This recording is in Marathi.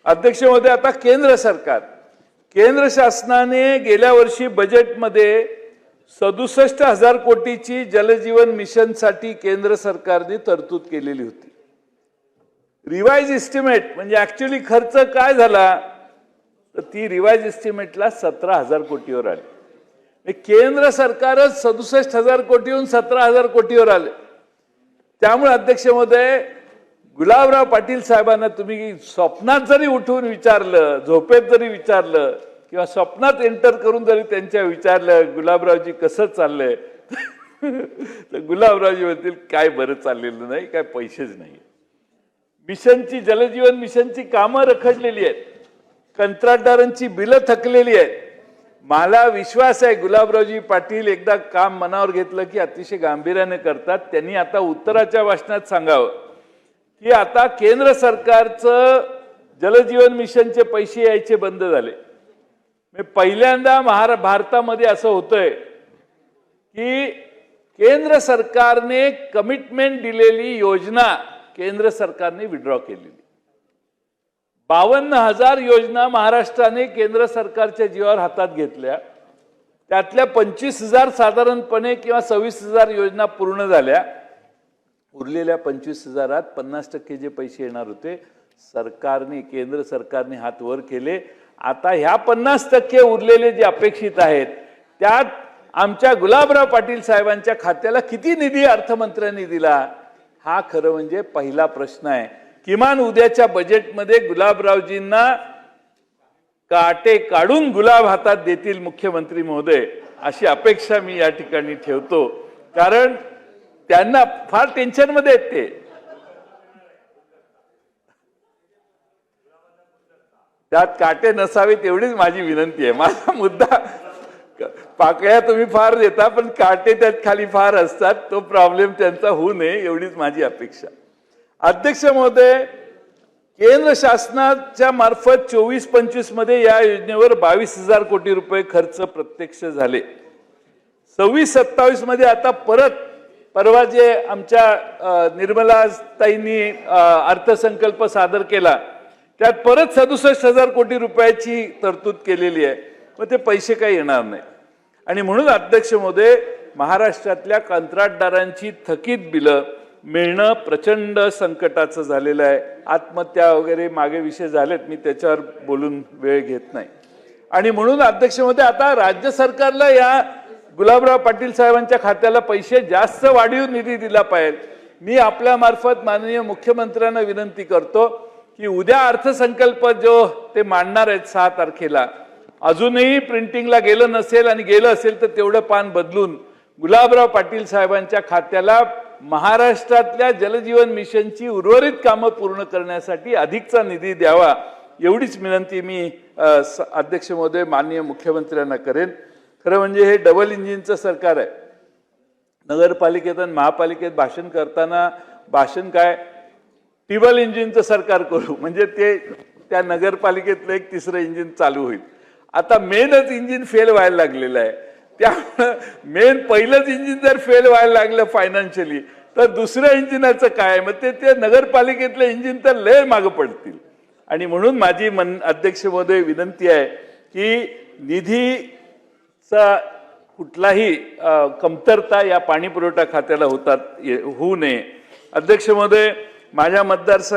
अध्यक्ष महोदय, आता केंद्र शासनाने गेल्या वर्षी बजेटमध्ये 67,000 कोटीची जलजीवन मिशनसाठी केंद्र सरकारने तरतूद केलेली होती। रिवाइज एस्टिमेट म्हणजे ऍक्च्युअली खर्च काय झाला तर ती रिवाइज एस्टिमेटला 17,000 कोटीवर आली। केंद्र सरकारच 67,000 कोटीहून 17,000 कोटीवर आले। त्यामुळे अध्यक्ष महोदय, गुलाबराव पाटील साहेबांना तुम्ही स्वप्नात जरी उठून विचारलं, झोपेत जरी विचारलं किंवा स्वप्नात एंटर करून जरी त्यांच्या विचारलं गुलाबरावजी कसं चाललंय तर गुलाबरावजी म्हणतील काय बरं चाललेलं नाही, काय पैसेच नाही। मिशनची जलजीवन मिशनची कामं रखडलेली आहेत, कंत्राटदारांची बिलं थकलेली आहेत। मला विश्वास आहे गुलाबरावजी पाटील एकदा काम मनावर घेतलं की अतिशय गांभीर्याने करतात। त्यांनी आता उत्तराच्या भाषणात सांगावं की आता केंद्र सरकारचं जलजीवन मिशनचे पैसे यायचे बंद झाले। पहिल्यांदा भारतामध्ये असं होतंय की केंद्र सरकारने कमिटमेंट दिलेली योजना केंद्र सरकारने विड्रॉ केलेली। 52,000 योजना महाराष्ट्राने केंद्र सरकारच्या जीवावर हातात घेतल्या, त्यातल्या 25,000 साधारणपणे किंवा 26,000 योजना पूर्ण झाल्या। उरलेल्या 25,000त 50% जे पैसे येणार होते सरकारने, केंद्र सरकारने हात वर केले। आता ह्या 50% उरलेले जे अपेक्षित आहेत त्यात आमच्या गुलाबराव पाटील साहेबांच्या खात्याला किती निधी अर्थमंत्र्यांनी दिला हा खरं म्हणजे पहिला प्रश्न आहे। किमान उद्याच्या बजेटमध्ये गुलाबरावजींना काटे काढून गुलाब हातात देतील मुख्यमंत्री महोदय, अशी अपेक्षा मी या ठिकाणी ठेवतो, कारण त्यांना फार टेन्शन मध्ये आहेत ते। त्यात काटे नसावेत एवढीच माझी विनंती आहे। माझा मुद्दा पाकळ्या तुम्ही फार देता पण काटे त्यात खाली फार असतात, तो प्रॉब्लेम त्यांचा होऊ नये एवढीच माझी अपेक्षा। अध्यक्ष महोदय, केंद्र शासनाच्या मार्फत 24-25 मध्ये या योजनेवर 22,000 कोटी रुपये खर्च प्रत्यक्ष झाले। 26-27 मध्ये आता परवा जे आमच्या निर्मलाताईंनी अर्थसंकल्प सादर केला त्यात परत 67,000 कोटी रुपयाची तरतूद केलेली आहे, मग ते पैसे काही येणार नाही। आणि म्हणून अध्यक्ष महोदय, महाराष्ट्रातल्या कंत्राटदारांची थकीत बिलं मिळणं प्रचंड संकटाचं झालेलं आहे। आत्महत्या वगैरे मागे विषय झालेत, मी त्याच्यावर बोलून वेळ घेत नाही। आणि म्हणून अध्यक्ष महोदय, आता राज्य सरकारला या गुलाबराव पाटील साहेबांच्या खात्याला पैसे जास्त वाढीव निधी दिला पाहिजे। मी आपल्या मार्फत माननीय मुख्यमंत्र्यांना विनंती करतो की उद्या अर्थसंकल्प जो ते मांडणार आहेत 6 तारखेला, अजूनही प्रिंटिंगला गेलं नसेल आणि गेलं असेल तर तेवढं पान बदलून गुलाबराव पाटील साहेबांच्या खात्याला महाराष्ट्रातल्या जलजीवन मिशनची उर्वरित कामं पूर्ण करण्यासाठी अधिकचा निधी द्यावा, एवढीच विनंती मी अध्यक्ष महोदय माननीय मुख्यमंत्र्यांना करेन। खरं म्हणजे हे डबल इंजिनचं सरकार आहे। नगरपालिकेत आणि महापालिकेत भाषण करताना भाषण काय टिबल इंजिनचं सरकार करू, म्हणजे ते त्या नगरपालिकेतलं एक तिसरं इंजिन चालू होईल। आता मेनच इंजिन फेल व्हायला लागलेलं आहे, त्यामुळे मेन पहिलंच इंजिन जर फेल व्हायला लागलं फायनान्शियली तर दुसऱ्या इंजिनाचं काय, मग ते नगरपालिकेतलं इंजिन तर लय मागं पडतील। आणि म्हणून माझी अध्यक्ष महोदय विनंती आहे की निधीचा कुठलाही कमतरता या पाणी पुरवठा खात्याला होऊ नये। अध्यक्ष महोदय, माझ्या मतदारसंघात